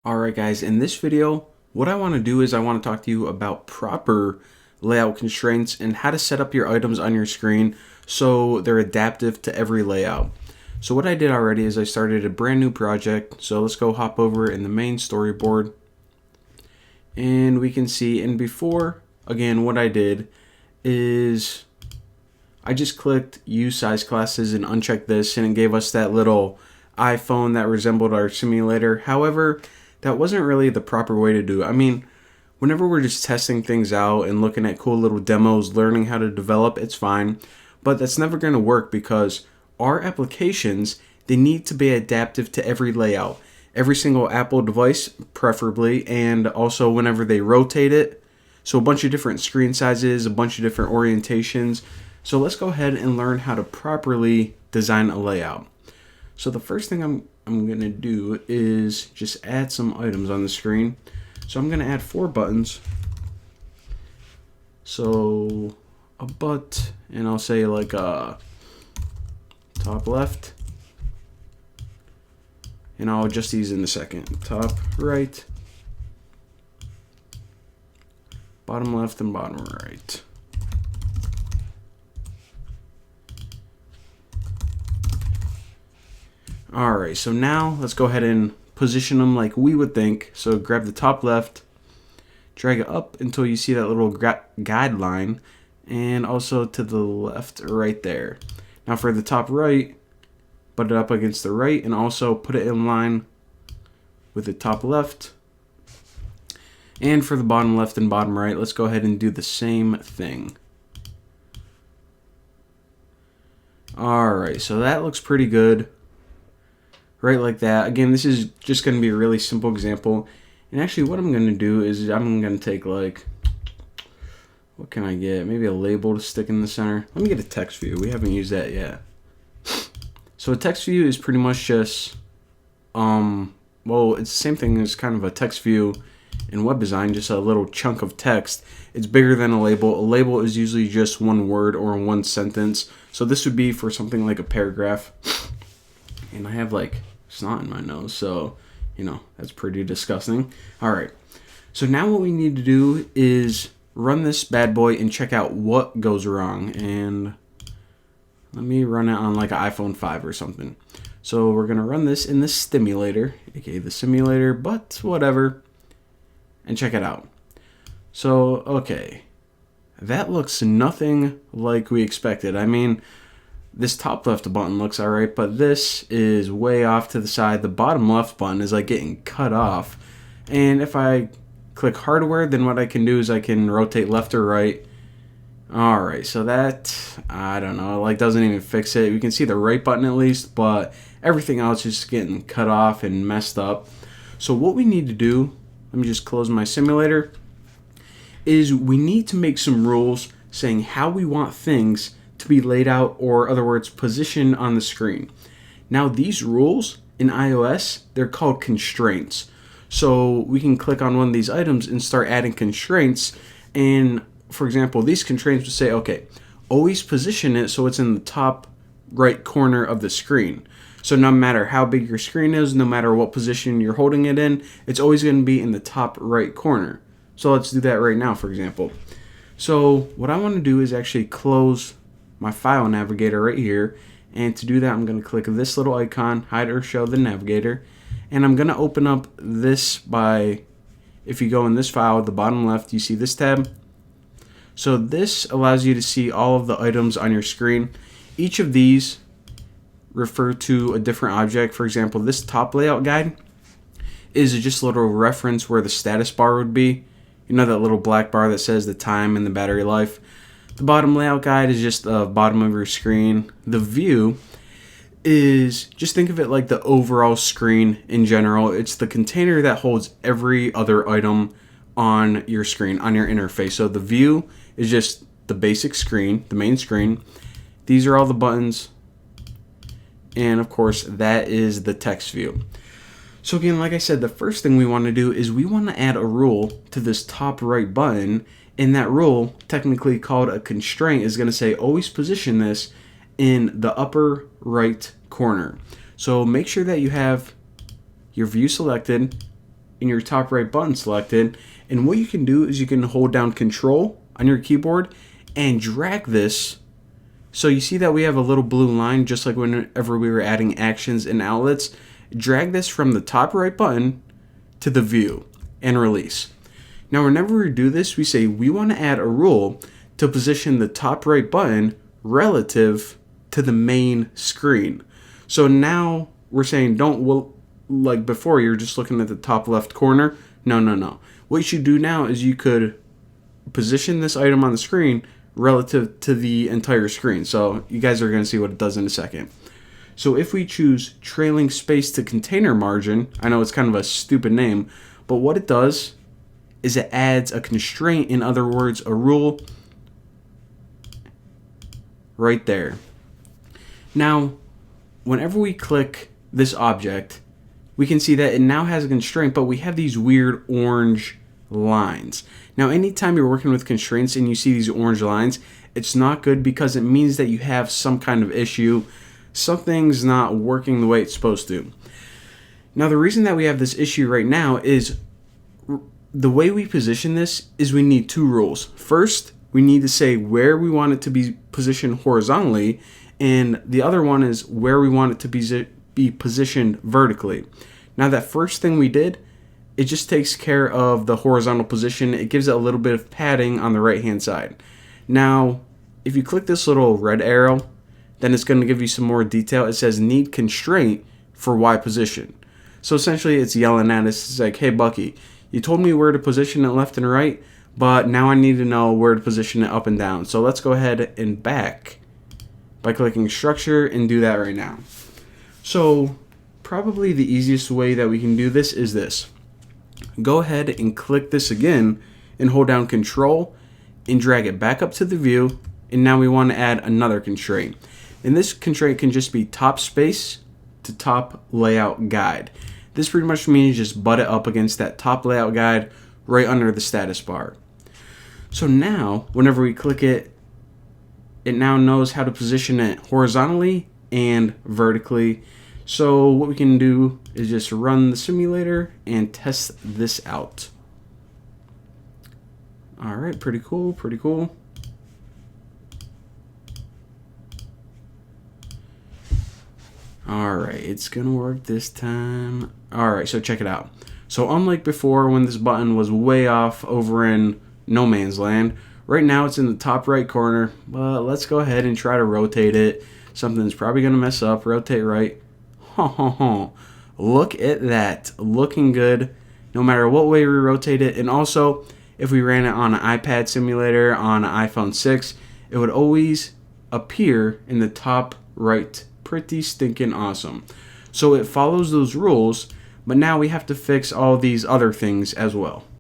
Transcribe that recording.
Alright guys, in this video, what I want to do is I want to talk to you about proper layout constraints and how to set up your items on your screen so they're adaptive to every layout. So what I did already is I started a brand new project. So let's go hop over in the main storyboard. And we can see, and before, again, what I did is I just clicked use size classes and unchecked this, and it gave us that little iPhone that resembled our simulator. However, that wasn't really the proper way to do it. I mean, whenever we're just testing things out and looking at cool little demos, learning how to develop, it's fine. But that's never going to work because our applications, they need to be adaptive to every layout. Every single Apple device, preferably, and also whenever they rotate it. So a bunch of different screen sizes, a bunch of different orientations. So let's go ahead and learn how to properly design a layout. So the first thing I'm going to do is just add some items on the screen. So I'm going to add 4 buttons. So a butt, and I'll say like a top left. And I'll adjust these in a second. Top right, bottom left, and bottom right. Alright, so now let's go ahead and position them like we would think. So grab the top left, drag it up until you see that little guideline, and also to the left right there. Now for the top right, butt it up against the right and also put it in line with the top left. And for the bottom left and bottom right, let's go ahead and do the same thing. Alright, so that looks pretty good. Right like that. Again, this is just going to be a really simple example. And actually what I'm going to do is I'm going to take like, what can I get? Maybe a label to stick in the center. Let me get a text view. We haven't used that yet. So a text view is pretty much just, well, it's the same thing as kind of a text view in web design, just a little chunk of text. It's bigger than a label. A label is usually just one word or one sentence. So this would be for something like a paragraph. And I have like snot in my nose, so, you know, that's pretty disgusting. Alright, so now what we need to do is run this bad boy and check out what goes wrong. And let me run it on like an iPhone 5 or something. So we're going to run this in the stimulator, aka the simulator, but whatever, and check it out. So, okay, that looks nothing like we expected. I mean, this top left button looks alright, but this is way off to the side. The bottom left button is like getting cut off. And if I click hardware, then what I can do is I can rotate left or right. Alright, so that, I don't know, like doesn't even fix it. We can see the right button at least, but everything else is getting cut off and messed up. So what we need to do, let me just close my simulator, is we need to make some rules saying how we want things to be laid out, or other words, positioned on the screen. Now these rules in iOS, they're called constraints. So we can click on one of these items and start adding constraints. And for example, these constraints would say, okay, always position it so it's in the top right corner of the screen. So no matter how big your screen is, no matter what position you're holding it in, it's always going to be in the top right corner. So let's do that right now, for example. So what I want to do is actually close my file navigator right here, and to do that I'm going to click this little icon, hide or show the navigator, and I'm going to open up this by, if you go in this file at the bottom left, you see this tab. So this allows you to see all of the items on your screen. Each of these refer to a different object. For example, this top layout guide is just a little reference where the status bar would be. You know, that little black bar that says the time and the battery life. The bottom layout guide is just the bottom of your screen. The view is, just think of it like the overall screen in general. It's the container that holds every other item on your screen, on your interface. So the view is just the basic screen, the main screen. These are all the buttons. And of course, that is the text view. So again, like I said, the first thing we want to do is we want to add a rule to this top right button. And that rule, technically called a constraint, is going to say always position this in the upper right corner. So make sure that you have your view selected, and your top right button selected. And what you can do is you can hold down Control on your keyboard and drag this. So you see that we have a little blue line, just like whenever we were adding actions and outlets. Drag this from the top right button to the view and release. Now whenever we do this, we say we want to add a rule to position the top right button relative to the main screen. So now we're saying like before you're just looking at the top left corner. No. What you should do now is you could position this item on the screen relative to the entire screen. So you guys are going to see what it does in a second. So if we choose trailing space to container margin, I know it's kind of a stupid name, but what it does is it adds a constraint, in other words, a rule right there. Now, whenever we click this object, we can see that it now has a constraint, but we have these weird orange lines. Now, anytime you're working with constraints and you see these orange lines, it's not good because it means that you have some kind of issue. Something's not working the way it's supposed to. Now, the reason that we have this issue right now is the way we position this is we need two rules. First, we need to say where we want it to be positioned horizontally, and the other one is where we want it to be positioned vertically. Now, that first thing we did, it just takes care of the horizontal position. It gives it a little bit of padding on the right hand side. Now, if you click this little red arrow, then it's going to give you some more detail. It says need constraint for Y position. So essentially it's yelling at us. It's like, hey Bucky, you told me where to position it left and right, but now I need to know where to position it up and down. So let's go ahead and back by clicking structure and do that right now. So probably the easiest way that we can do this is this. Go ahead and click this again and hold down Control and drag it back up to the view. And now we want to add another constraint. And this constraint can just be top space to top layout guide. This pretty much means just butt it up against that top layout guide right under the status bar. So now, whenever we click it, it now knows how to position it horizontally and vertically. So what we can do is just run the simulator and test this out. All right, pretty cool. All right, it's gonna work this time. All right, so check it out. So unlike before when this button was way off over in no man's land, right now it's in the top right corner, but let's go ahead and try to rotate it. Something's probably gonna mess up. Rotate right. Look at that, looking good no matter what way we rotate it. And also, if we ran it on an iPad simulator on an iPhone 6, it would always appear in the top right. Pretty stinking awesome. So it follows those rules, but now we have to fix all these other things as well.